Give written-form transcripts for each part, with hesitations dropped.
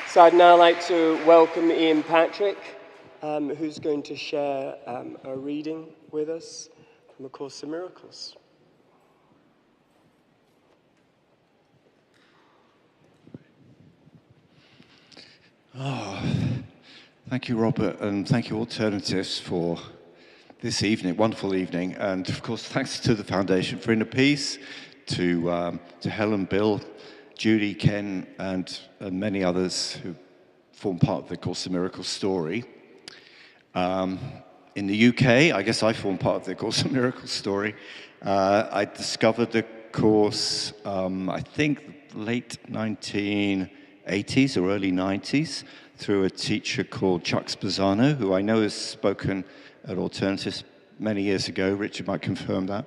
So I'd now like to welcome Ian Patrick, who's going to share a reading with us from A Course in Miracles. Thank you, Robert, and thank you, Alternatives, for this evening, wonderful evening. And of course, thanks to the Foundation for Inner Peace, to Helen, Bill, Judy, Ken, and many others who form part of the Course in Miracles story. In the UK, I guess I form part of the Course in Miracles story. I discovered the Course, I think, late 1980s or early 90s, through a teacher called Chuck Spezzano, who I know has spoken at Alternatives many years ago. Richard might confirm that.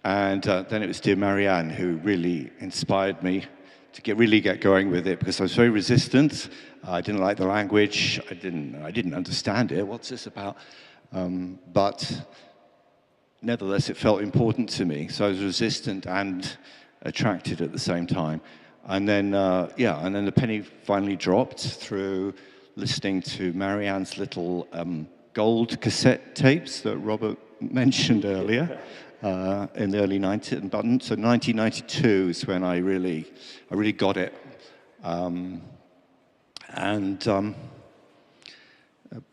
And then it was dear Marianne who really inspired me to really get going with it, because I was very resistant. I didn't like the language. I didn't understand it. What's this about? But nevertheless, it felt important to me. So I was resistant and attracted at the same time. And then, and then the penny finally dropped through listening to Marianne's little gold cassette tapes that Robert mentioned earlier in the early 90s. So 1992 is when I really got it. I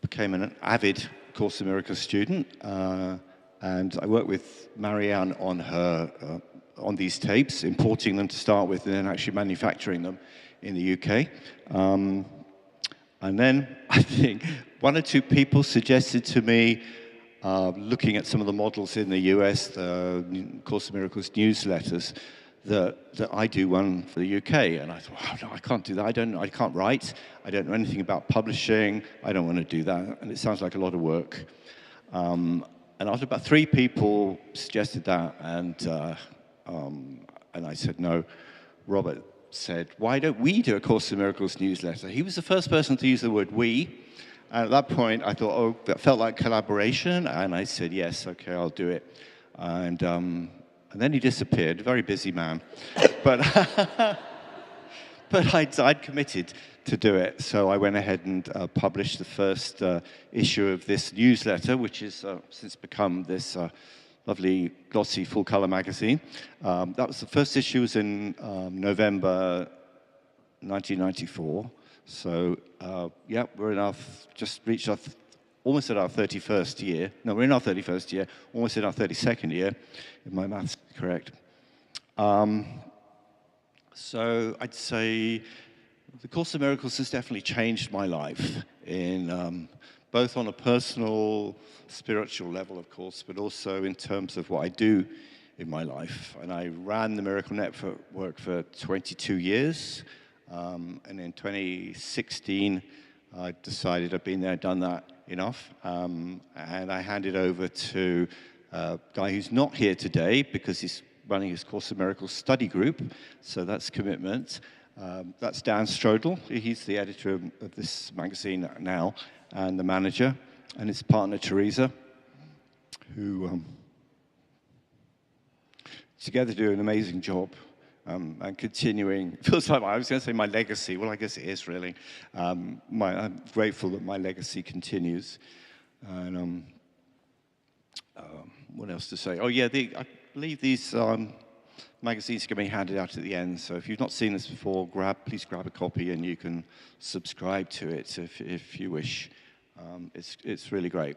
became an avid Course in Miracles student, and I worked with Marianne on her on these tapes, importing them to start with, and then actually manufacturing them in the UK. And then I think one or two people suggested to me, looking at some of the models in the US, the Course in Miracles newsletters, that I do one for the UK. And I thought, oh, no, I can't do that. I can't write. I don't know anything about publishing. I don't want to do that. And it sounds like a lot of work. And after about 3 people suggested that, and I said no. Robert said, why don't we do a Course in Miracles newsletter? He was the first person to use the word we. And at that point, I thought, oh, that felt like collaboration. And I said, yes, okay, I'll do it. And then he disappeared, very busy man. But I'd committed to do it. So I went ahead and published the first issue of this newsletter, which has since become this lovely, glossy, full-color magazine. That was the first issue, was in November 1994. So, we're just reached almost at our 31st year. No, we're in our 31st year, almost in our 32nd year, if my math's correct. So I'd say the Course in Miracles has definitely changed my life in both on a personal, spiritual level, of course, but also in terms of what I do in my life. And I ran the Miracle Network for 22 years. And in 2016, I decided I'd been there, done that enough. And I handed over to a guy who's not here today because he's running his Course in Miracles study group. So that's commitment. That's Dan Strodel. He's the editor of this magazine now, and the manager, and his partner Teresa, who together do an amazing job, and continuing. Feels like I was going to say my legacy. Well, I guess it is really. I'm grateful that my legacy continues. And what else to say? Oh yeah, I believe these magazines can be handed out at the end. So if you've not seen this before, please grab a copy, and you can subscribe to it if you wish. It's really great.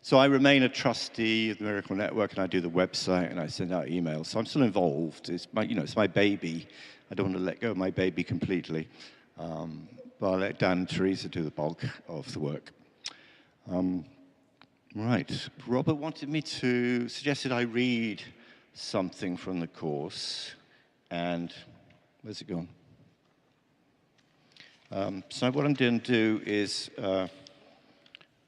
So I remain a trustee of the Miracle Network, and I do the website, and I send out emails. So I'm still involved. It's my baby. I don't want to let go of my baby completely. But I'll let Dan and Teresa do the bulk of the work. Right. Robert suggested I read something from the Course. And where's it gone? So what I'm going to do is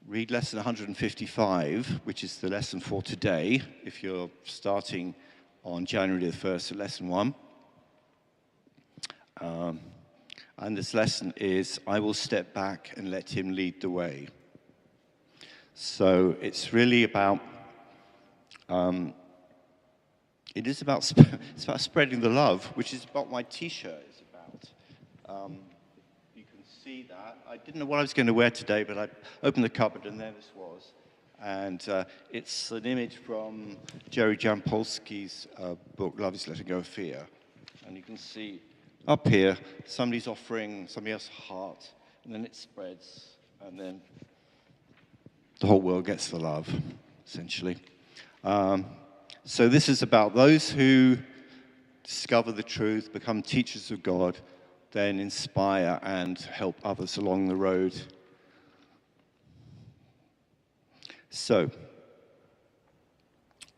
read lesson 155, which is the lesson for today, if you're starting on January the 1st at lesson 1. And this lesson is, I will step back and let him lead the way. So it's really about, it's about spreading the love, which is what my T-shirt is about. You can see that. I didn't know what I was going to wear today, but I opened the cupboard and there this was. And it's an image from Jerry Jampolsky's book, Love is Letting Go of Fear. And you can see up here, somebody's offering somebody else a heart, and then it spreads, and then the whole world gets the love, essentially. So this is about those who discover the truth, become teachers of God, then inspire and help others along the road. So,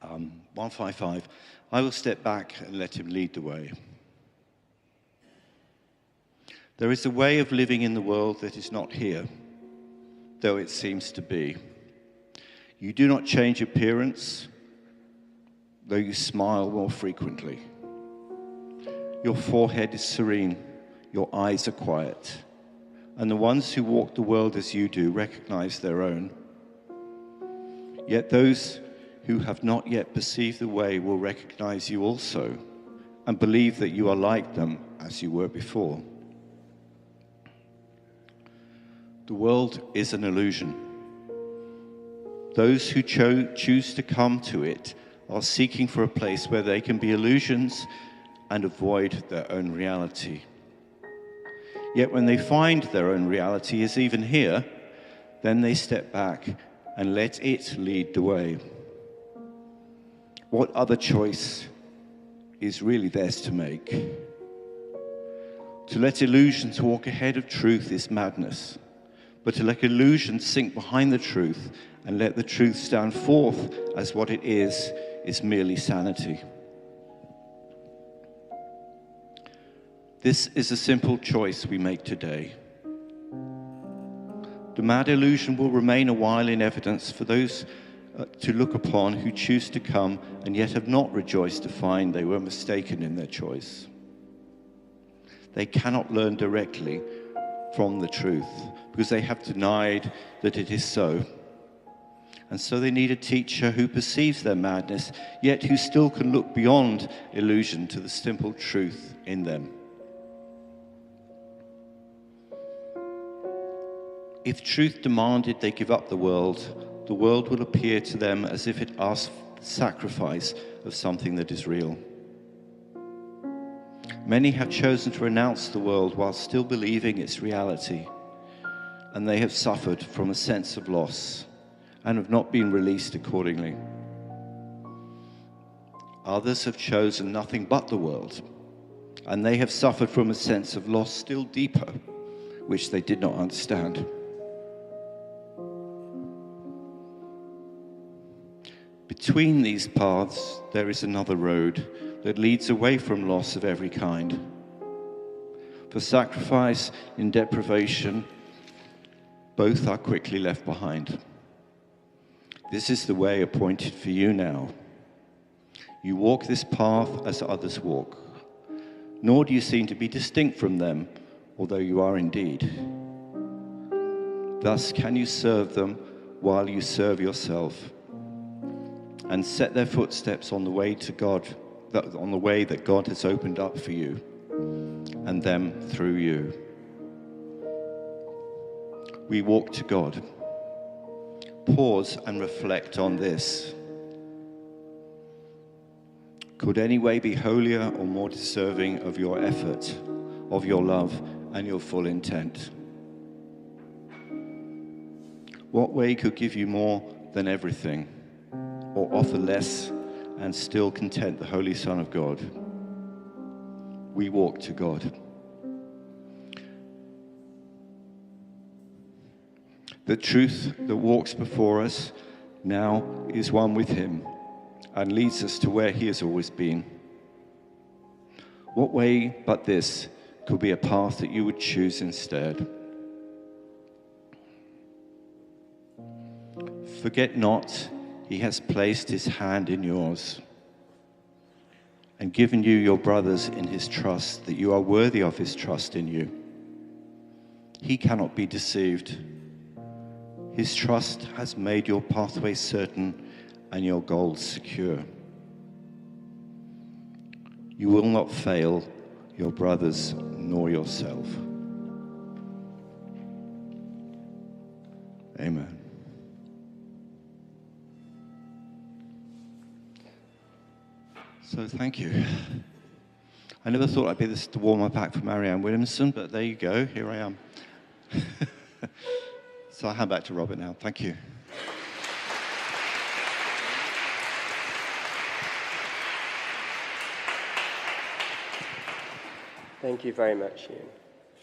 155, I will step back and let him lead the way. There is a way of living in the world that is not here, though it seems to be. You do not change appearance, though you smile more frequently. Your forehead is serene, your eyes are quiet, and the ones who walk the world as you do recognize their own. Yet those who have not yet perceived the way will recognize you also, and believe that you are like them as you were before. The world is an illusion. Those who choose to come to it are seeking for a place where they can be illusions and avoid their own reality. Yet when they find their own reality is even here, then they step back and let it lead the way. What other choice is really theirs to make? To let illusions walk ahead of truth is madness, but to let illusions sink behind the truth and let the truth stand forth as what it is merely sanity. This is a simple choice we make today. The mad illusion will remain a while in evidence for those to look upon who choose to come and yet have not rejoiced to find they were mistaken in their choice. They cannot learn directly from the truth because they have denied that it is so. And so they need a teacher who perceives their madness, yet who still can look beyond illusion to the simple truth in them. If truth demanded they give up the world will appear to them as if it asked sacrifice of something that is real. Many have chosen to renounce the world while still believing its reality, and they have suffered from a sense of loss and have not been released accordingly. Others have chosen nothing but the world, and they have suffered from a sense of loss still deeper, which they did not understand. Between these paths, there is another road that leads away from loss of every kind. For sacrifice and deprivation, both are quickly left behind. This is the way appointed for you now. You walk this path as others walk, nor do you seem to be distinct from them, although you are indeed. Thus can you serve them while you serve yourself, and set their footsteps on the way to God, on the way that God has opened up for you, and them through you. We walk to God. Pause and reflect on this. Could any way be holier or more deserving of your effort, of your love, and your full intent? What way could give you more than everything, or offer less and still content the Holy Son of God? We walk to God. The truth that walks before us now is one with him and leads us to where he has always been. What way but this could be a path that you would choose instead? Forget not, he has placed his hand in yours and given you your brothers in his trust, that you are worthy of his trust in you. He cannot be deceived. His trust has made your pathway certain and your goals secure. You will not fail your brothers nor yourself. Amen. So thank you. I never thought I'd be this to warm up act for Marianne Williamson, but there you go, here I am. So I'll hand back to Robert now. Thank you. Thank you very much, Ian.